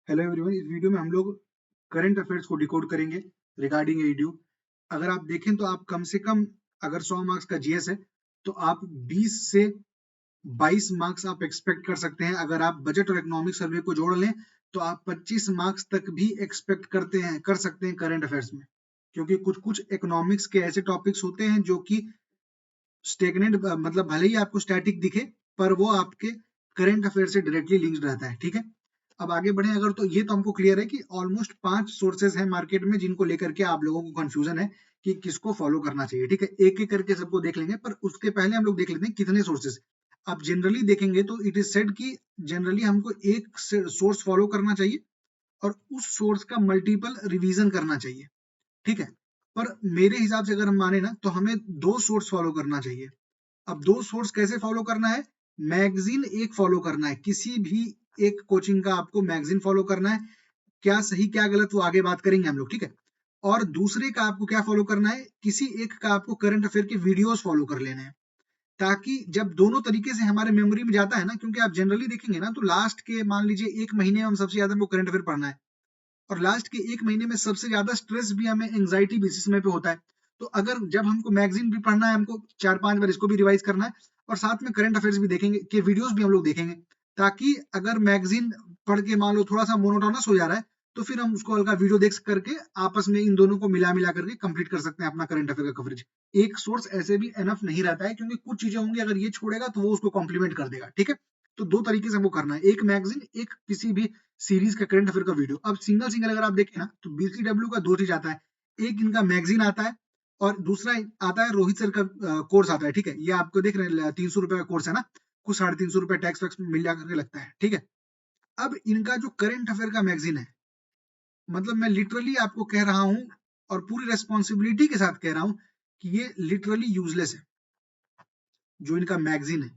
Hello everyone, इस video में हम लोग करंट अफेयर्स को डिकोड करेंगे रिगार्डिंग ईडीयू। अगर आप देखें तो आप कम से कम, अगर 100 मार्क्स का जीएस है तो आप 20 से 22 मार्क्स आप एक्सपेक्ट कर सकते हैं। अगर आप बजट और इकोनॉमिक सर्वे को जोड़ लें तो आप 25 मार्क्स तक भी एक्सपेक्ट कर सकते हैं करंट अफेयर्स में, क्योंकि कुछ कुछ इकोनॉमिक्स के ऐसे टॉपिक्स होते हैं जो कि स्टेगनेंट, मतलब भले ही आपको स्टैटिक दिखे पर वो आपके करंट अफेयर से डायरेक्टली लिंक्ड रहता है। ठीक है, अब आगे बढ़े। अगर तो ये तो हमको क्लियर है कि ऑलमोस्ट 5 सोर्सेज हैं मार्केट में जिनको लेकर के आप लोगों को कंफ्यूजन है कि किसको फॉलो करना चाहिए। ठीक है, एक एक करके सबको देख लेंगे, पर उसके पहले हम लोग देख लेते हैं कितने सोर्सेज। आप जनरली देखेंगे तो इट इज सेड कि जनरली हमको एक सोर्स फॉलो करना चाहिए और उस सोर्स का मल्टीपल रिवीजन करना चाहिए। ठीक है, पर मेरे हिसाब से अगर हम माने ना तो हमें 2 सोर्स फॉलो करना चाहिए। अब 2 सोर्स कैसे फॉलो करना है? मैगजीन एक फॉलो करना है, किसी भी एक कोचिंग का आपको मैगजीन फॉलो करना है। क्या सही क्या गलत वो आगे बात करेंगे हम लोग। ठीक है, और दूसरे का आपको क्या फॉलो करना है? किसी एक का आपको करंट अफेयर के वीडियोस फॉलो कर लेने हैं, ताकि जब दोनों तरीके से हमारे मेमोरी में जाता है ना, क्योंकि आप जनरली देखेंगे ना तो लास्ट के मान लीजिए 1 महीने में हम सबसे ज्यादा हमको करंट अफेयर पढ़ना है, और लास्ट के 1 महीने में सबसे ज्यादा स्ट्रेस भी हमें एंग्जाइटी बेसिस में पे होता है। तो अगर जब हमको मैगजीन भी पढ़ना है, हमको 4-5 बार इसको भी रिवाइज करना है और साथ में करंट अफेयर्स भी देखेंगे, के वीडियोस भी हम लोग देखेंगे, ताकि अगर मैगजीन पढ़ के मान लो थोड़ा सा मोनोटोनस हो जा रहा है तो फिर हम उसको हल्का वीडियो देख करके आपस में इन दोनों को मिला मिला करके कंप्लीट कर सकते हैं अपना करंट अफेयर का कवरेज। एक सोर्स ऐसे भी एनफ नहीं रहता है, क्योंकि कुछ चीजें होंगी अगर ये छोड़ेगा तो वो उसको कॉम्प्लीमेंट कर देगा। ठीक है, तो 2 तरीके से हमको करना है, एक मैगजीन, एक किसी भी सीरीज का करंट अफेयर का वीडियो। अब सिंगल सिंगल अगर आप देखें ना तो बीसीडब्ल्यू का 2 चीज आता है, एक इनका मैगजीन आता है और दूसरा आता है रोहित सर का कोर्स आता है। ठीक है, ये आपको देख रहे हैं 300 रुपए का कोर्स है ना, कुछ 350 रुपए टैक्स वैक्स मिल जा करके लगता है। ठीक है, अब इनका जो करंट अफेयर का मैगजीन है, मतलब मैं लिटरली आपको कह रहा हूं और पूरी रेस्पॉन्सिबिलिटी के साथ कह रहा हूं कि ये लिटरली यूजलेस है जो इनका मैगजीन है।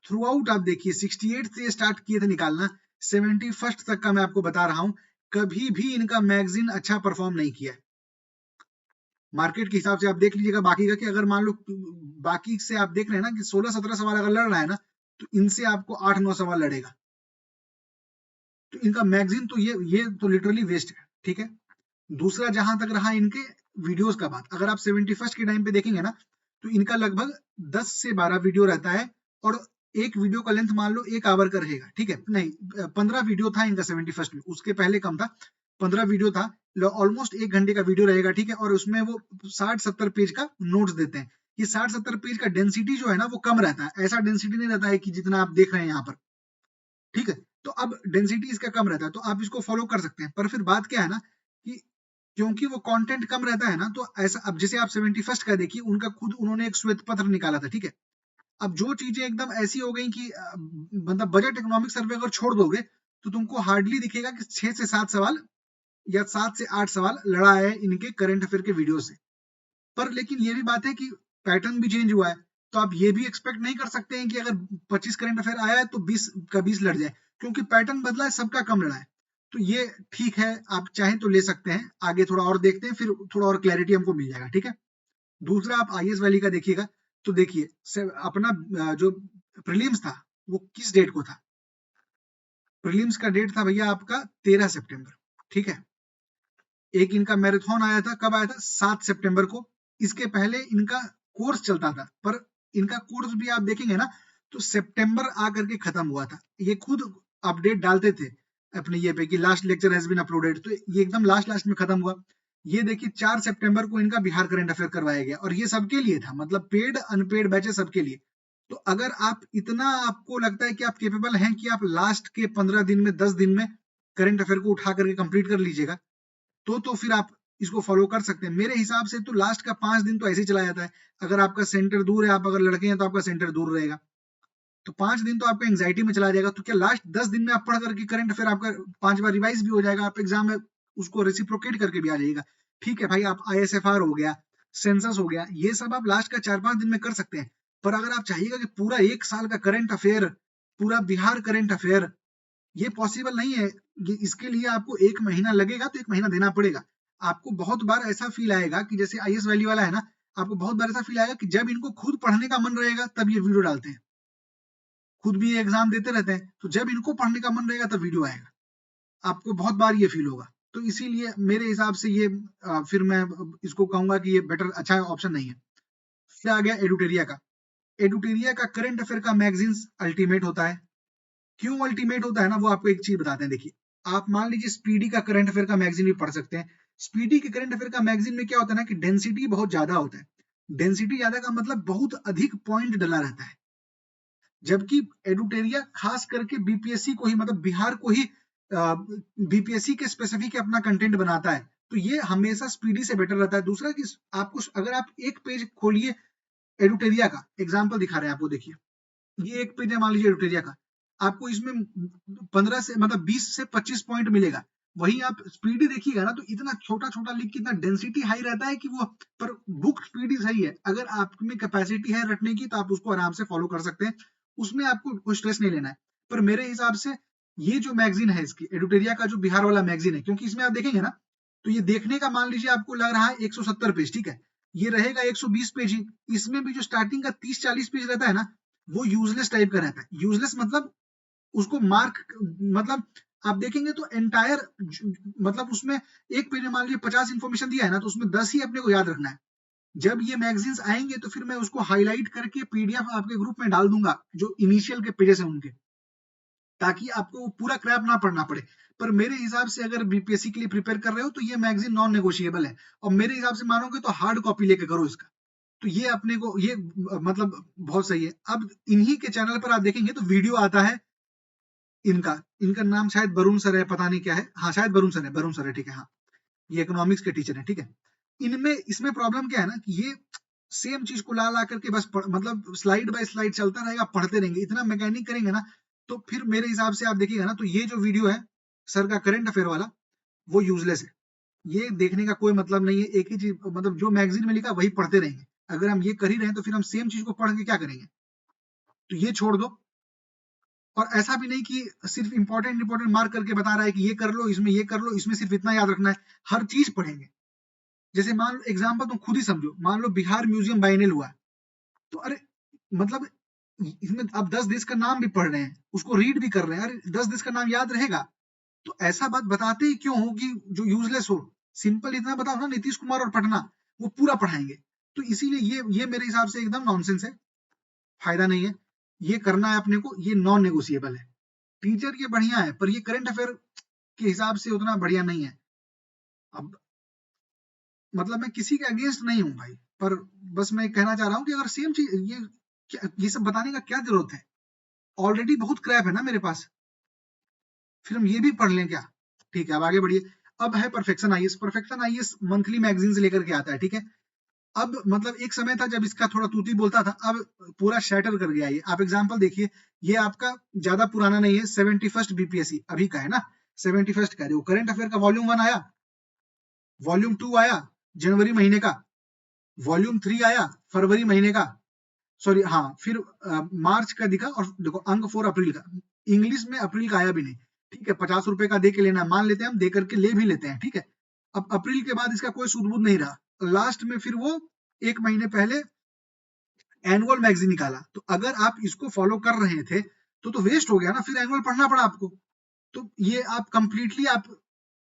थ्रू आउट आप देखिए 68 से स्टार्ट किए थे निकालना, 71 तक का मैं आपको बता रहा हूं, कभी भी इनका मैगजीन अच्छा परफॉर्म नहीं किया है। मार्केट के हिसाब से आप देख लीजिएगा बाकी का, कि अगर मान लो बाकी से आप देख रहे हैं ना कि 16-17 सवाल अगर लड़ रहा है ना तो इनसे आपको 8-9 सवाल लड़ेगा। तो इनका मैगजीन तो ये तो लिटरली वेस्ट है। ठीक है, दूसरा जहां तक रहा इनके वीडियोस का बात, अगर आप 71 के टाइम पे देखेंगे ना तो इनका लगभग 10 से 12 वीडियो रहता है, और एक वीडियो का लेंथ मान लो 1 आवर का रहेगा। ठीक है, नहीं 15 वीडियो था इनका 71 में, उसके पहले कम था, 15 वीडियो था, ऑलमोस्ट 1 घंटे का वीडियो रहेगा। ठीक है, और उसमें वो 60-70 पेज का नोट्स देते हैं। ये 60-70 पेज का डेंसिटी जो है ना वो कम रहता है, ऐसा डेंसिटी नहीं रहता है कि जितना आप देख रहे हैं यहाँ पर। ठीक है, तो अब डेंसिटी इसका कम रहता है तो आप इसको फॉलो कर सकते हैं, पर फिर बात क्या है ना कि क्योंकि वो कंटेंट कम रहता है ना, तो ऐसा, अब जैसे आप 71 का देखिए, उनका खुद उन्होंने एक श्वेत पत्र निकाला था। ठीक है, अब जो चीजें एकदम ऐसी हो गई कि मतलब बजट इकोनॉमिक सर्वे अगर छोड़ दोगे तो तुमको हार्डली दिखेगा कि 6 से 7 सवाल या 7 से 8 सवाल लड़ा है इनके करंट अफेयर के वीडियो से। पर लेकिन ये भी बात है कि पैटर्न भी चेंज हुआ है, तो आप ये भी एक्सपेक्ट नहीं कर सकते हैं कि अगर 25 करंट अफेयर आया है तो 20 का 20 लड़ जाए, क्योंकि पैटर्न बदला है, सबका कम लड़ा है। तो ये ठीक है, आप चाहें तो ले सकते हैं, आगे थोड़ा और देखते हैं, फिर थोड़ा और क्लैरिटी हमको मिल जाएगा। ठीक है, दूसरा आप आईएएस वैली का देखिएगा तो देखिए अपना जो प्रीलिम्स था वो किस डेट को था? प्रीलिम्स का डेट था भैया आपका 13 सितंबर। ठीक है, एक इनका मैराथन आया था, कब आया था? 7 सितंबर को। इसके पहले इनका कोर्स चलता था, पर इनका कोर्स भी आप देखेंगे ना तो सितंबर आकर के खत्म हुआ था। ये खुद अपडेट डालते थे अपने ये पे कि last lecture has been uploaded, तो ये एकदम लास्ट लास्ट में खत्म हुआ। ये देखिए 4 सितंबर को इनका बिहार करंट अफेयर करवाया गया, और ये सबके लिए था, मतलब पेड अनपेड बैचेस सबके लिए। तो अगर आप इतना आपको लगता है कि आप केपेबल हैं कि आप लास्ट के 15 दिन में 10 दिन में करंट अफेयर को उठा करके कंप्लीट कर लीजिएगा, तो फिर आप इसको फॉलो कर सकते हैं। मेरे हिसाब से तो लास्ट का 5 दिन तो ऐसे ही चला जाता है। अगर आपका सेंटर दूर है, आप अगर लड़के हैं तो आपका सेंटर दूर रहेगा, तो 5 दिन तो आपका एंग्जाइटी में चला जाएगा। तो क्या लास्ट 10 दिन में आप पढ़ करके करंट अफेयर आपका 5 बार रिवाइज भी हो जाएगा, आप एग्जाम में उसको रेसिप्रोकेट करके भी आ जाएगा। ठीक है भाई, आप आईएसएफआर हो गया, सेंसस हो गया, ये सब आप लास्ट का 4-5 दिन में कर सकते हैं। पर अगर आप चाहिएगा कि पूरा 1 साल का करंट अफेयर, पूरा बिहार करंट अफेयर, ये पॉसिबल नहीं है। ये इसके लिए आपको 1 महीना लगेगा, तो 1 महीना देना पड़ेगा। आपको बहुत बार ऐसा फील आएगा कि जैसे आईएएस वैली वाला है ना, आपको बहुत बार ऐसा फील आएगा कि जब इनको खुद पढ़ने का मन रहेगा तब ये वीडियो डालते हैं। खुद भी ये एग्जाम देते रहते हैं, तो जब इनको पढ़ने का मन रहेगा तब वीडियो आएगा। आपको बहुत बार ये फील होगा। तो इसीलिए मेरे हिसाब से ये फिर मैं इसको कहूंगा कि ये बेटर अच्छा ऑप्शन नहीं है। फिर आ गया एडुटेरिया का। एडुटेरिया का करंट अफेयर का मैगजीन्स अल्टीमेट होता है। क्यों अल्टीमेट होता है ना, वो आपको एक चीज बताते हैं। देखिए, आप मान लीजिए स्पीडी का करंट अफेयर का मैगजीन भी पढ़ सकते हैं। स्पीडी के करंट अफेयर का मैगजीन में क्या होता है ना कि डेंसिटी बहुत ज्यादा होता है। डेंसिटी ज्यादा का मतलब बहुत अधिक पॉइंट डला रहता है। जबकि एडुटेरिया खास करके बीपीएससी को ही, मतलब बिहार को ही बीपीएससी के स्पेसिफिक अपना कंटेंट बनाता है। तो ये हमेशा स्पीडी से बेटर रहता है। दूसरा कि आपको अगर आप एक पेज खोलिए एडुटेरिया का, एग्जाम्पल दिखा रहे हैं आपको, देखिए ये एक पेज है मान लीजिए एडुटेरिया का, आपको इसमें 15 से मतलब 20 से 25 पॉइंट मिलेगा। वहीं आप स्पीडी देखिएगा ना तो इतना छोटा छोटा लिख के इतना डेंसिटी हाई रहता है कि वो, पर बुक स्पीडी सही है। अगर आप में कैपेसिटी है रटने की तो आप उसको आराम से फॉलो कर सकते हैं, उसमें आपको कोई स्ट्रेस नहीं लेना है। पर मेरे हिसाब से ये जो मैगजीन है इसकी एडुटेरिया का, जो बिहार वाला मैगजीन है, क्योंकि इसमें आप देखेंगे ना तो ये देखने का मान लीजिए आपको लग रहा है 170 पेज, ठीक है, ये रहेगा 120 पेज ही। इसमें भी जो स्टार्टिंग का 30-40 पेज रहता है ना, वो यूजलेस टाइप का रहता है। यूजलेस मतलब उसको मार्क, मतलब आप देखेंगे तो एंटायर, मतलब उसमें एक पेज में मान लीजिए 50 इंफॉर्मेशन दिया है ना, तो उसमें 10 ही अपने को याद रखना है। जब ये मैगजीन्स आएंगे तो फिर मैं उसको हाईलाइट करके पीडीएफ आपके ग्रुप में डाल दूंगा, जो इनिशियल के पेजेस हैं उनके, ताकि आपको पूरा क्रैप ना पढ़ना पड़े। पर मेरे हिसाब से अगर बीपीएससी के लिए प्रिपेयर कर रहे हो तो ये मैगजीन नॉन नेगोशिएबल है। और मेरे हिसाब से मानोगे तो हार्ड कॉपी लेके करो इसका, तो ये अपने को ये मतलब बहुत सही है। अब इन्हीं के चैनल पर आप देखेंगे तो वीडियो आता है इनका, इनका नाम शायद वरुण सर है, पता नहीं क्या है, हाँ शायद वरुण सर है, वरुण सर है, ठीक है, हाँ ये इकोनॉमिक्स के टीचर है, ठीक है। इनमें इसमें प्रॉब्लम क्या है ना कि ये सेम चीज को ला ला करके बस मतलब स्लाइड बाय स्लाइड चलता रहेगा, पढ़ते रहेंगे, इतना मैकेनिक करेंगे ना, तो फिर मेरे हिसाब से आप देखिएगा ना तो ये जो वीडियो है सर का करंट अफेयर वाला, वो यूजलेस है। ये देखने का कोई मतलब नहीं है। एक ही चीज, मतलब जो मैगजीन में लिखा वही पढ़ते रहेंगे। अगर हम ये कर ही रहे हैं तो फिर हम सेम चीज को पढ़ के क्या करेंगे, तो ये छोड़ दो। और ऐसा भी नहीं कि सिर्फ इंपॉर्टेंट मार्क करके बता रहा है कि ये कर लो, इसमें ये कर लो, इसमें सिर्फ इतना याद रखना है, हर चीज पढ़ेंगे। जैसे मान लो एग्जाम्पल तुम खुद ही समझो, मान लो बिहार म्यूजियम बाइनल हुआ, तो अरे मतलब इसमें आप 10 देश का नाम भी पढ़ रहे हैं, उसको रीड भी कर रहे हैं, अरे 10 देश का नाम याद रहेगा? तो ऐसा बात बताते ही क्यों हो कि जो यूजलेस हो। सिंपल इतना बताओ ना, नीतीश कुमार और पटना वो पूरा पढ़ाएंगे। तो इसीलिए ये मेरे हिसाब से एकदम नॉनसेंस है, फायदा नहीं है। ये करना है अपने को, ये नॉन नेगोशिएबल है। टीचर ये बढ़िया है, पर ये करंट अफेयर के हिसाब से उतना बढ़िया नहीं है। अब मतलब मैं किसी के अगेंस्ट नहीं हूँ भाई, पर बस मैं कहना चाह रहा हूँ कि अगर सेम चीज ये सब बताने का क्या जरूरत है, ऑलरेडी बहुत क्रैप है ना मेरे पास, फिर हम ये भी पढ़ लें क्या? ठीक है, अब आगे बढ़िए। अब है perfection IAS. Perfection IAS monthly magazine से लेकर के आता है, ठीक है। अब मतलब एक समय था जब इसका थोड़ा तूती बोलता था, अब पूरा शैटर कर गया ये। आप एग्जांपल देखिए, ये आपका ज्यादा पुराना नहीं है, 71st बीपीएससी अभी का है ना, 71st का। देखो करंट अफेयर का वॉल्यूम 1 आया, वॉल्यूम 2 आया जनवरी महीने का, वॉल्यूम 3 आया फरवरी महीने का, सॉरी हाँ, फिर मार्च का दिखा, और देखो अंक 4 अप्रैल का। इंग्लिश में अप्रैल का आया भी नहीं, ठीक है। 50 रुपए का दे के लेना, मान लेते हैं हम, दे करके ले भी लेते हैं, ठीक है। अब अप्रैल के बाद इसका कोई सूद बूद नहीं रहा, लास्ट में फिर वो एक महीने पहले एनुअल मैगजीन निकाला। तो अगर आप इसको फॉलो कर रहे थे तो वेस्ट हो गया ना, फिर एनुअल पढ़ना पड़ा आपको। तो ये आप कंप्लीटली आप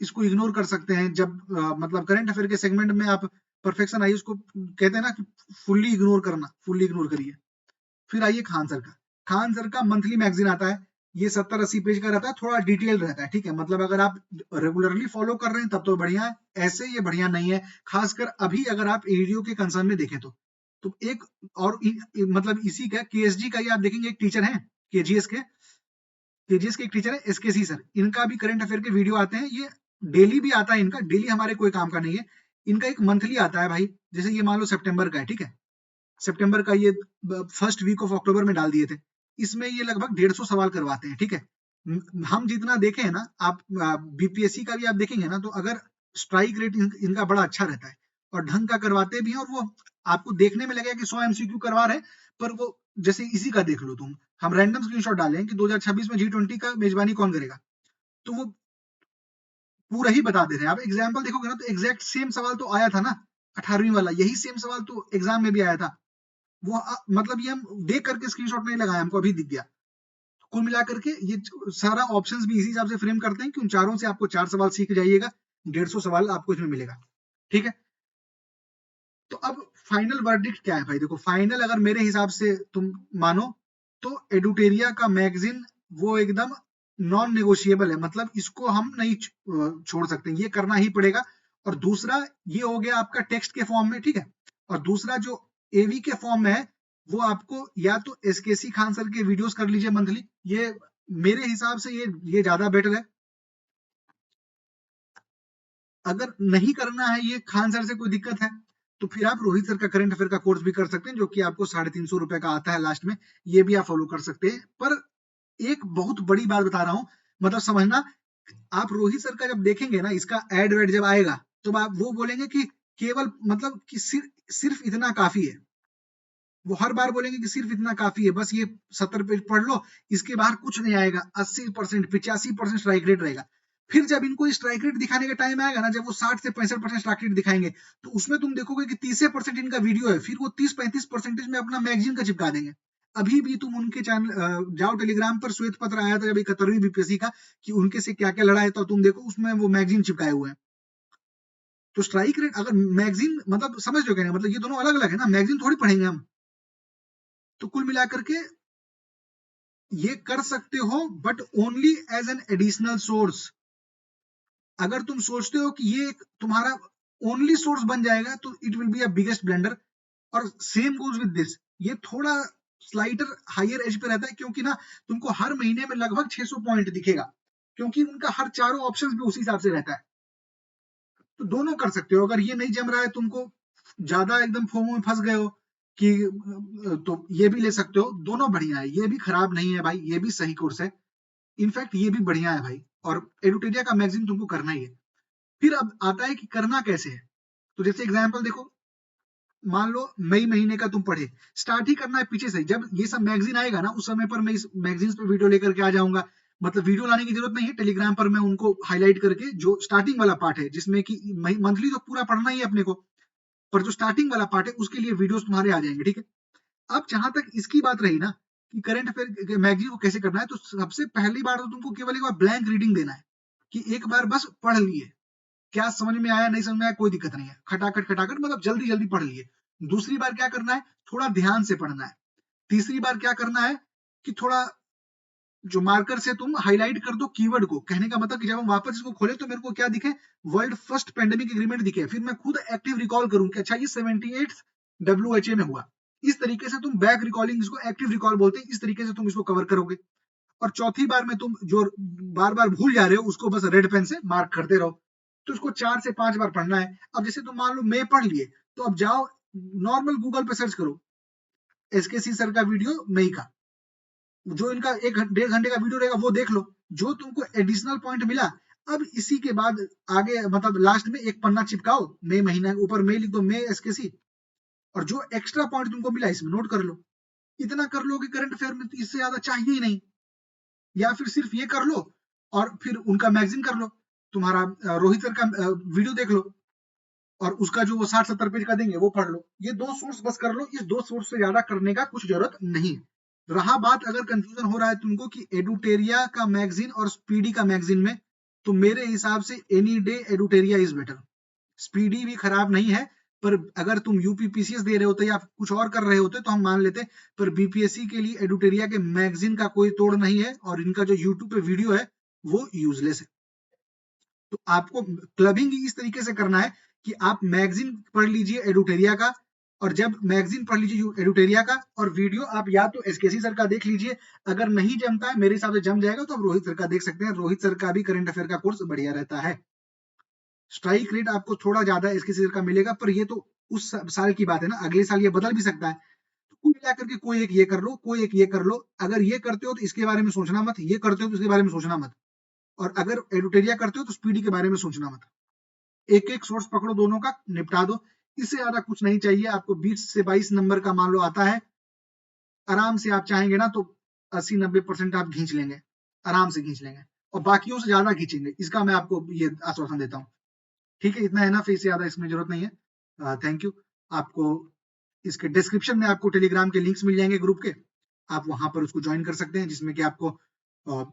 इसको इग्नोर कर सकते हैं। जब मतलब करंट अफेयर के सेगमेंट में आप परफेक्शन आई उसको कहते हैं ना कि फुल्ली इग्नोर करना, फुल्ली इग्नोर करिए। फिर आइए खान सर का। खान सर का मंथली मैगजीन आता है, ये 70-80 पेज का रहता है, थोड़ा डिटेल रहता है, ठीक है। मतलब अगर आप रेगुलरली फॉलो कर रहे हैं तब तो बढ़िया है, ऐसे ये बढ़िया नहीं है। खासकर अभी अगर आप एडीओ के कंसर्न में देखें तो एक और मतलब इसी का केएसजी का ही आप देखेंगे, एक टीचर है केजीएस के एक टीचर है एसकेसी सर, इनका भी करंट अफेयर के वीडियो आते हैं। ये डेली भी आता है इनका, डेली हमारे कोई काम का नहीं है। इनका एक मंथली आता है भाई, जैसे ये मान लो सितंबर का है, ठीक है। सितंबर का ये फर्स्ट वीक ऑफ अक्टूबर में डाल दिए थे। इसमें ये लगभग 150 सवाल करवाते हैं, ठीक है। हम जितना देखे हैं ना, आप बीपीएससी का भी आप देखेंगे ना, तो अगर स्ट्राइक रेट इनका बड़ा अच्छा रहता है और ढंग का करवाते भी हैं। और वो आपको देखने में लगेगा कि 100 एमसीक्यू करवा रहे हैं, पर वो जैसे इसी का देख लो तुम, हम रैंडम स्क्रीनशॉट डालें कि 2026 में G20 का मेजबानी कौन करेगा, तो वो पूरा ही बता दे रहे हैं। आप एग्जाम्पल देखोगे ना तो एग्जैक्ट सेम सवाल तो आया था ना, 18वीं वाला, यही सेम सवाल तो एग्जाम में भी आया था। वो मतलब ये हम देख करके स्क्रीनशॉट नहीं लगाया, हमको अभी दिख गया। कुल मिलाकर के ये सारा ऑप्शंस भी इसी हिसाब से फ्रेम करते हैं कि उन चारों से आपको 4 सवाल सीख जाइएगा, 150 सवाल आपको इसमें मिलेगा। ठीक है, तो अब फाइनल वर्डिक्ट क्या है भाई? देखो, फाइनल अगर मेरे हिसाब से तुम मानो तो एडुटेरिया का मैगजीन वो एकदम नॉन नेगोशिएबल है, मतलब इसको हम नहीं छोड़ सकते, ये करना ही पड़ेगा। और दूसरा ये हो गया आपका टेक्स्ट के फॉर्म में, ठीक है। और दूसरा जो एवी के फॉर्म में है वो आपको या तो एसकेसी खान सर के वीडियोस कर लीजिए मंथली, ये मेरे हिसाब से ये ज्यादा बेटर है। अगर नहीं करना है ये खान सर से कोई दिक्कत है तो फिर आप रोहित सर का करंट अफेयर का कोर्स भी कर सकते हैं, जो कि आपको 350 रुपए का आता है लास्ट में, ये भी आप फॉलो कर सकते हैं। पर एक बहुत बड़ी बात बता रहा हूं, मतलब समझना, आप रोहित सर का जब देखेंगे ना, इसका एड वेड जब आएगा तो आप वो बोलेंगे कि केवल मतलब कि सिर्फ इतना काफी है। वो हर बार बोलेंगे कि सिर्फ इतना काफी है, बस ये 70 पेज पढ़ लो, इसके बाहर कुछ नहीं आएगा। 80%, 85% स्ट्राइक रेट रहेगा। फिर जब इनको स्ट्राइक रेट दिखाने का टाइम आएगा ना, जब वो 60 से 65% स्ट्राइक रेट दिखाएंगे, तो उसमें तुम देखोगे कि 30% इनका वीडियो है, फिर वो 30-35% में अपना मैगजीन का चिपका देंगे। अभी भी तुम उनके चैनल जाओ, टेलीग्राम पर श्वेत पत्र आया था जब 71वीं बीपीएससी का, कि उनके से क्या क्या लड़ा है, तो तुम देखो उसमें वो मैगजीन चिपकाए हुए हैं। तो स्ट्राइक रेट अगर मैगजीन, मतलब समझ लो क्या, मतलब ये दोनों अलग अलग है ना, मैगजीन थोड़ी पढ़ेंगे हम। तो कुल मिलाकर के ये कर सकते हो, but only as an additional source. अगर तुम सोचते हो कि ये एक तुम्हारा ओनली सोर्स बन जाएगा तो it will be a biggest blunder. और सेम गोज विद दिस, ये थोड़ा स्लाइटर हायर एज पे रहता है, क्योंकि ना तुमको हर महीने में लगभग 600 पॉइंट दिखेगा, क्योंकि उनका हर चारों ऑप्शंस भी उसी हिसाब से रहता है। तो दोनों कर सकते हो। अगर ये नहीं जम रहा है तुमको, ज्यादा एकदम फोमो में फंस गए हो कि, तो ये भी ले सकते हो। दोनों बढ़िया है, ये भी खराब नहीं है भाई, ये भी सही कोर्स है, इनफैक्ट ये भी बढ़िया है भाई। और एडुटेरिया का मैगजीन तुमको करना ही है। फिर अब आता है कि करना कैसे है। तो जैसे एग्जाम्पल देखो, मान लो मई महीने का तुम पढ़े, स्टार्ट ही करना है पीछे से। जब ये सब मैगजीन आएगा ना, उस समय पर मैं इस मैगजीन पे वीडियो लेकर के आ जाऊंगा। मतलब वीडियो लाने की जरूरत नहीं है, टेलीग्राम पर मैं उनको हाईलाइट करके, जो स्टार्टिंग वाला पार्ट है जिसमें कि मंथली तो पूरा पढ़ना ही है अपने को, पर जो स्टार्टिंग वाला पार्ट है उसके लिए वीडियोस तुम्हारे आ जाएंगे, ठीक है। अब जहां तक इसकी बात रही ना कि करंट अफेयर मैगजीन को कैसे करना है, तो सबसे पहली बार तो तुमको केवल एक बार ब्लैंक रीडिंग देना है, कि एक बार बस पढ़ लिए, क्या समझ में आया नहीं समझ में आया कोई दिक्कत नहीं है, खटाखट खटाखट मतलब जल्दी जल्दी पढ़ लिए। दूसरी बार क्या करना है, थोड़ा ध्यान से पढ़ना है। तीसरी बार क्या करना है कि थोड़ा जो मार्कर से तुम हाईलाइट कर दो कीवर्ड को। कहने का मतलब कि जब हम वापस इसको खोले तो मेरे को क्या दिखे, वर्ल्ड फर्स्ट पेंडेमिक एग्रीमेंट दिखे, फिर मैं खुद एक्टिव रिकॉल करूं कि अच्छा ये 78 WHA में हुआ। इस तरीके से तुम बैक रिकॉलिंग, इसको एक्टिव रिकॉल बोलते हैं, इस तरीके से तुम इसको कवर करोगे। और चौथी बार में तुम जो बार बार भूल जा रहे हो उसको बस रेड पेन से मार्क करते रहो। तो इसको 4 से 5 बार पढ़ना है। अब जैसे तुम मान लो मैं पढ़ लिए, तो अब जाओ नॉर्मल गूगल पे सर्च करो एसकेसी सर का वीडियो मई का, जो इनका 1-1.5 घंटे का वीडियो रहेगा वो देख लो। जो तुमको एडिशनल पॉइंट मिला, अब इसी के बाद आगे मतलब लास्ट में एक पन्ना चिपकाओ, मई महीना ऊपर मई लिख दो, मई एसकेसी, और जो एक्स्ट्रा पॉइंट तुमको मिला इसमें नोट कर लो। इतना कर लो कि करंट अफेयर में इससे ज्यादा चाहिए ही नहीं। या फिर सिर्फ ये कर लो और फिर उनका मैगजीन कर लो, तुम्हारा रोहित सर का वीडियो देख लो, और उसका जो वो 60-70 पेज का देंगे वो पढ़ लो। ये 2 सोर्स बस कर लो, इस 2 सोर्स से ज्यादा करने का कुछ जरूरत नहीं है। रहा बात अगर कंफ्यूजन हो रहा है तुमको कि एडुटेरिया का मैगजीन और स्पीडी का मैगजीन में, तो मेरे हिसाब से एनी डे एडुटेरिया इज बेटर। स्पीडी भी खराब नहीं है, पर अगर तुम यूपीपीसीएस दे रहे होते या कुछ और कर रहे होते तो हम मान लेते, पर बीपीएससी के लिए एडुटेरिया के मैगजीन का कोई तोड़ नहीं है, और इनका जो यूट्यूब पे वीडियो है वो यूजलेस है। तो आपको क्लबिंग इस तरीके से करना है कि आप मैगजीन पढ़ लीजिए एडुटेरिया का, और जब मैगजीन पढ़ लीजिए एडुटेरिया का, और वीडियो आप या तो एसकेसी सर का देख लीजिए। अगर नहीं जमता है, मेरे हिसाब से जम जाएगा, तो आप रोहित सर का देख सकते हैं। रोहित सर का भी करंट अफेयर का कोर्स बढ़िया रहता है। स्ट्राइक रेट आपको थोड़ा ज्यादा एसकेसी सर का मिलेगा, पर ये तो उस साल की बात है ना, अगले साल ये बदल भी सकता है। तो कुल मिलाकर के कोई एक ये कर लो, कोई एक ये कर लो। अगर ये करते हो तो इसके बारे में सोचना मत, ये करते हो तो इसके बारे में सोचना मत, और अगर एडुटेरिया करते हो तो स्पीडी के बारे में सोचना मत। एक एक सोर्स पकड़ो, दोनों का निपटा दो। इससे ज्यादा कुछ नहीं चाहिए आपको। 20 से 22 नंबर का मान लो आता है, आराम से आप चाहेंगे ना तो 80-90% आप खींच लेंगे, आराम से खींच लेंगे, और बाकियों से ज्यादा खींचेंगे, इसका मैं आपको ये आश्वासन देता हूँ। ठीक है, इतना है ना, फिर इससे ज्यादा इसमें जरूरत नहीं है। Thank you. आपको इसके डिस्क्रिप्शन में आपको टेलीग्राम के लिंक्स मिल जाएंगे ग्रुप के, आप वहां पर उसको ज्वाइन कर सकते हैं, जिसमें कि आपको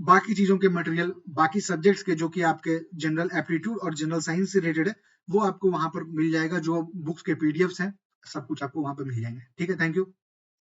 बाकी चीजों के मटेरियल, बाकी सब्जेक्ट्स के जो कि आपके जनरल एप्टीट्यूड और जनरल साइंस से रिलेटेड है, वो आपको वहां पर मिल जाएगा। जो बुक्स के पीडीएफ्स हैं, सब कुछ आपको वहां पर मिल जाएंगे। ठीक है, थैंक यू।